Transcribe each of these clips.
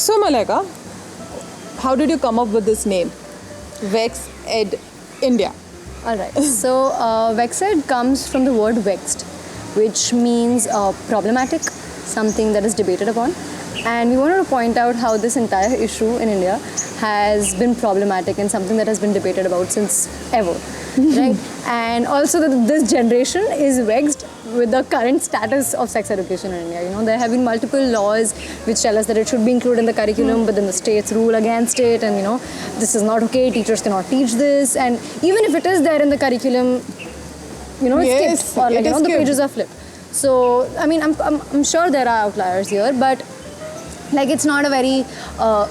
So Mallika, how did you come up with this name? Vex Ed India. Alright, so Vex Ed comes from the word vexed, which means problematic, something that is debated upon. And we wanted to point out how this entire issue in India has been problematic and something that has been debated about since ever. Right? And also that this generation is vexed with the current status of sex education in India. You know, there have been multiple laws which tell us that it should be included in the curriculum, but then the states rule against it, and this is not okay, teachers cannot teach this, and even if it is there in the curriculum, it's skipped, or the pages are flipped. So, I mean, I'm sure there are outliers here, but it's not a very,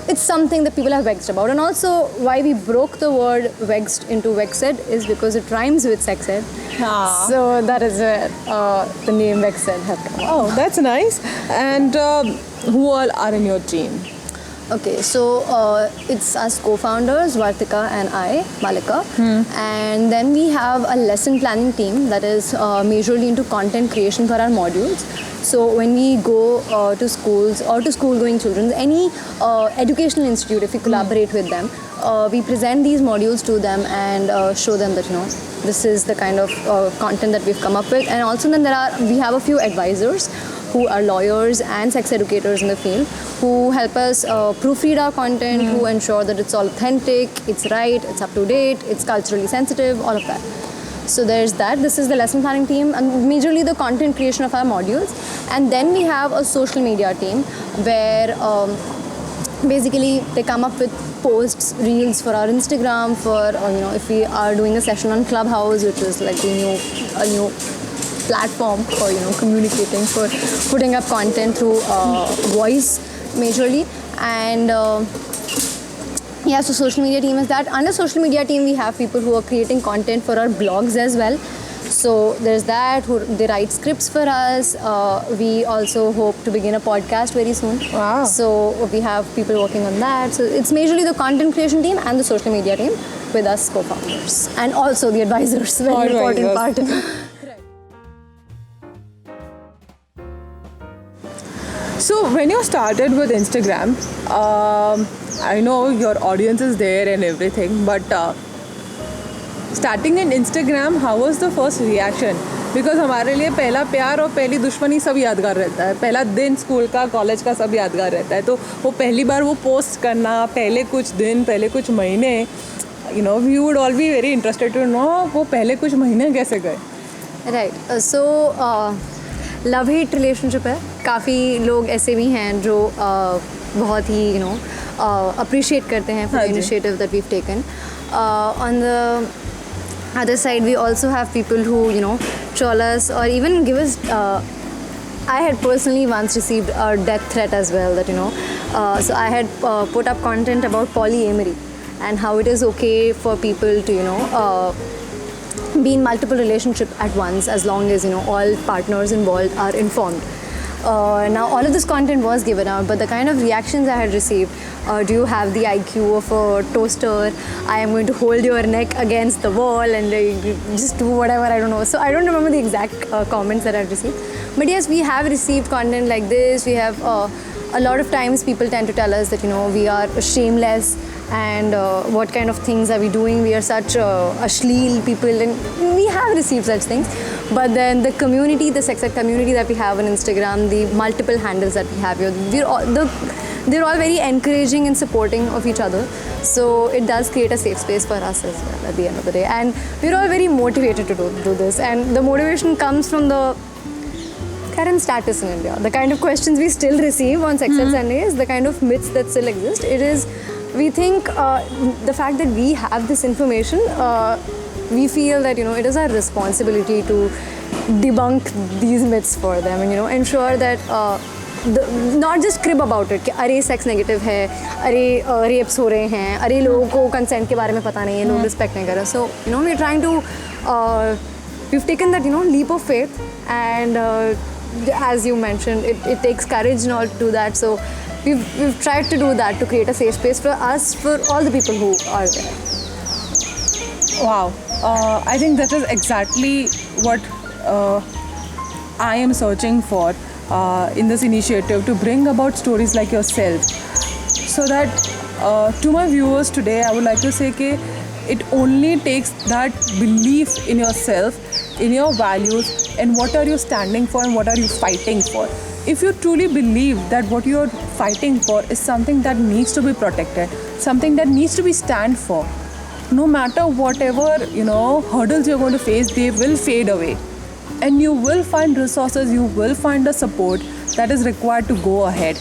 it's something that people are vexed about. And also, why we broke the word vexed into Vex Ed is because it rhymes with sex ed. Ah. So that is where the name Vex Ed has come. Oh, that's nice. And who all are in your team? Okay, so it's us co-founders, Vartika and I, Mallika. And then we have a lesson planning team that is majorly into content creation for our modules. So when we go to schools or to school-going children, any educational institute, if we collaborate with them, we present these modules to them and show them that, this is the kind of content that we've come up with. And also then we have a few advisors who are lawyers and sex educators in the field who help us proofread our content, who ensure that it's all authentic, it's right, it's up to date, it's culturally sensitive, all of that. So there's that. This is the lesson planning team and majorly the content creation of our modules. And then we have a social media team where basically they come up with posts, reels for our Instagram, for if we are doing a session on Clubhouse, which is like a new platform for communicating, for putting up content through voice majorly. And so social media team is that. Under social media team we have people who are creating content for our blogs as well. So there's that, they write scripts for us. We also hope to begin a podcast very soon. Wow. So we have people working on that. So it's majorly the content creation team and the social media team with us co-founders. And also the advisors, very important part. So when you started with Instagram, I know your audience is there and everything, but starting in Instagram, how was the first reaction? Because हमारे लिए पहला प्यार और पहली दुश्मनी सब यादगार रहता है. पहला दिन स्कूल का, कॉलेज का सब यादगार रहता है. तो वो पहली बार वो पोस्ट करना, पहले कुछ दिन, पहले कुछ महीने, we would all be very interested to know वो पहले कुछ महीने कैसे गए. Right. So love hate relationship है. काफ़ी लोग ऐसे भी हैं जो बहुत ही अप्रिशिएट करते हैं for the initiative that weave taken. On the other side we also have people who troll us or even give us I had personally once received a death threat as well, that so I had put up content about polyamory and how it is okay for people to be in multiple relationships at once as long as all partners involved are informed. Now all of this content was given out, but the kind of reactions I had received, do you have the IQ of a toaster, I am going to hold your neck against the wall and just do whatever, I don't know. So I don't remember the exact comments that I've received, but yes, we have received content like this. We have a lot of times people tend to tell us that we are shameless and what kind of things are we doing, we are such ashleel people, and we have received such things. But then the community, the sex ed community that we have on Instagram, the multiple handles that we have here, they're all very encouraging and supporting of each other. So it does create a safe space for us as well at the end of the day. And we're all very motivated to do this. And the motivation comes from the current status in India. The kind of questions we still receive on sex ed Sundays, the kind of myths that still exist. It is, we think the fact that we have this information, we feel that it is our responsibility to debunk these myths for them and ensure that not just crib about it कि अरे sex negative है, अरे rapes हो रहे हैं, अरे लोगों को consent के बारे में पता नहीं है, लोग respect नहीं कर रहे. So we're trying to we've taken that leap of faith, and as you mentioned, it takes courage in order to do that. So we've tried to do that, to create a safe space for us, for all the people who are there. Wow. I think that is exactly what I am searching for in this initiative, to bring about stories like yourself. so that to my viewers today, I would like to say that it only takes that belief in yourself, in your values, and what are you standing for and what are you fighting for. If you truly believe that what you are fighting for is something that needs to be protected, something that needs to be stand for, no matter whatever hurdles you're going to face, they will fade away, and you will find resources, you will find the support that is required to go ahead.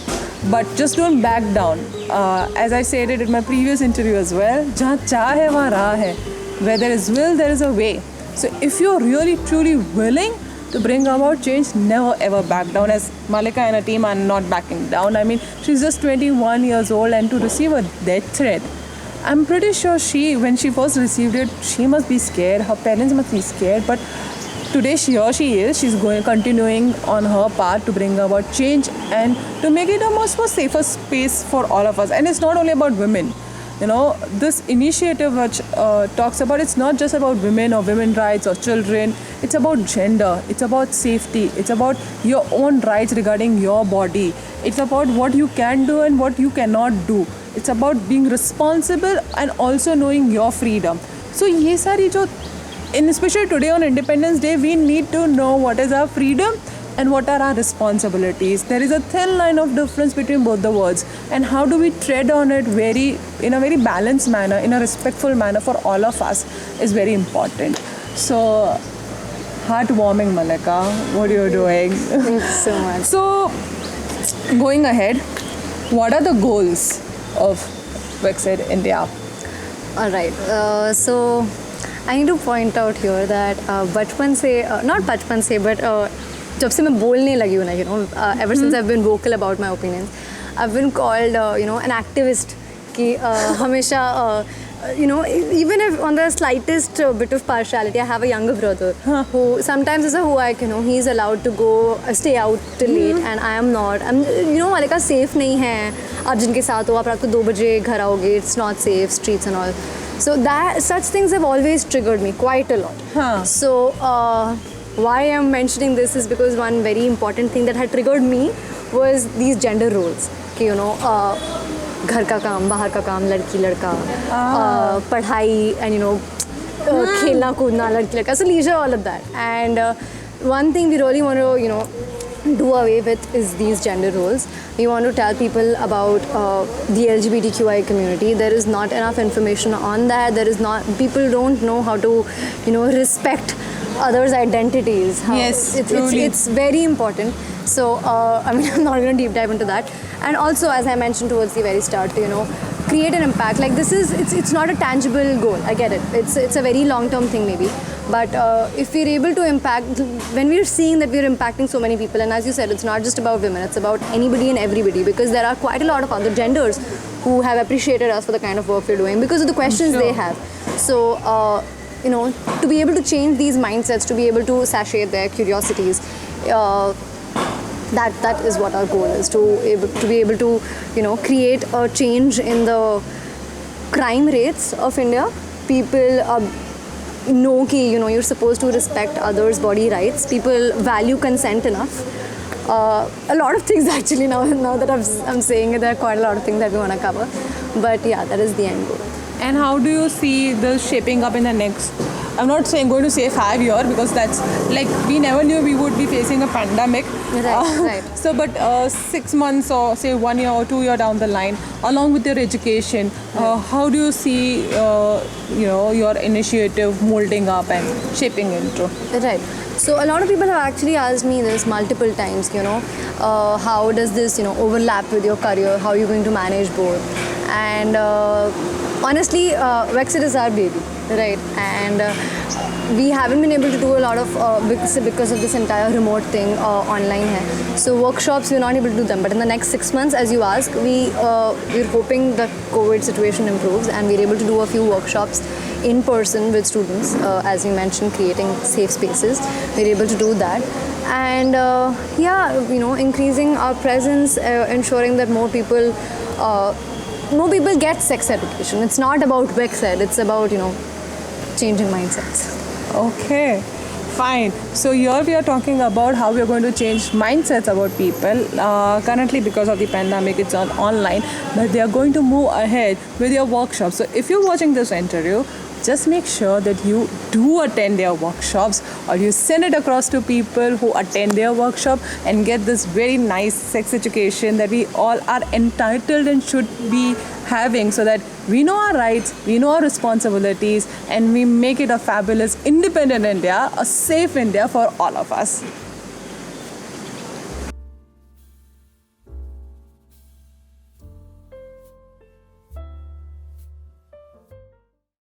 But just don't back down. As I said it in my previous interview as well, जहाँ चाह है वहाँ राह है. Where there is will, there is a way. So if you're really truly willing to bring about change, never ever back down. As Mallika and her team are not backing down. I mean, she's just 21 years old, and to receive a death threat, I'm pretty sure when she first received it, she must be scared. Her parents must be scared. But today she's continuing on her path to bring about change and to make it a much more safer space for all of us. And it's not only about women. This initiative which talks about, it's not just about women or women's rights or children. It's about gender. It's about safety. It's about your own rights regarding your body. It's about what you can do and what you cannot do. It's about being responsible and also knowing your freedom. So ये सारी जो, and especially today on Independence Day, we need to know what is our freedom and what are our responsibilities. There is a thin line of difference between both the words, and how do we tread on it in a very balanced manner, in a respectful manner for all of us is very important. So, heartwarming, Mallika, what are you doing? Thanks so much. So, going ahead, what are the goals of Vex Ed India? All right. So I need to point out here that बचपन से not बचपन से but जब से मैं बोलने लगी हूँ ना, ever since I've been vocal about my opinions, I've been called an activist कि हमेशा even if on the slightest bit of partiality, I have a younger brother who sometimes is he's allowed to go stay out till late and I am not. I'm Mallika safe नहीं है, आप जिनके साथ हो आप रात को 2 बजे घर आओगे, it's not safe, streets and all. So that such things have always triggered me quite a lot. So why I'm mentioning this is because one very important thing that had triggered me was these gender roles कि घर का काम, बाहर का काम, लड़की लड़का, पढ़ाई and खेलना कूदना, लड़की लड़का, so leisure, all of that. And one thing we really want to do away with is these gender roles. We want to tell people about the LGBTQI community. There is not enough information on that. People don't know how to respect others' identities. Yes, it's very important. So I'm not going to deep dive into that. And also, as I mentioned towards the very start, create an impact. Like it's not a tangible goal. I get it. It's a very long-term thing maybe. But if we're able to impact, when we're seeing that we're impacting so many people, and as you said, it's not just about women, it's about anybody and everybody, because there are quite a lot of other genders who have appreciated us for the kind of work we're doing because of the questions they have. So, to be able to change these mindsets, to be able to satiate their curiosities, that is what our goal is, to be able to create a change in the crime rates of India. People know that you're supposed to respect others' body rights. People value consent enough. A lot of things actually now that I'm saying it, there are quite a lot of things that we want to cover. But yeah, that is the end goal. And how do you see this shaping up in the next, I'm not going to say 5 years because that's like we never knew we would be facing a pandemic. Right. So but 6 months or say 1 year or 2 years down the line, along with your education, how do you see your initiative molding up and shaping into? Right. So a lot of people have actually asked me this multiple times, how does this overlap with your career? How are you going to manage both? And honestly, Vex Ed is our baby, right? And we haven't been able to do a lot of because of this entire remote thing online hai. So workshops we're not able to do them, but in the next 6 months, as you ask, we're hoping the COVID situation improves and we're able to do a few workshops in person with students, as you mentioned, creating safe spaces. We're able to do that. And increasing our presence, ensuring that more people get sex education. It's not about Vex Ed, it's about changing mindsets. Okay. Fine. So here we are talking about how we are going to change mindsets about people. Currently, because of the pandemic, it's on online, but they are going to move ahead with your workshops. So if you're watching this interview, just make sure that you do attend their workshops, or you send it across to people who attend their workshop and get this very nice sex education that we all are entitled and should be having, so that we know our rights, we know our responsibilities, and we make it a fabulous, independent India, a safe India for all of us.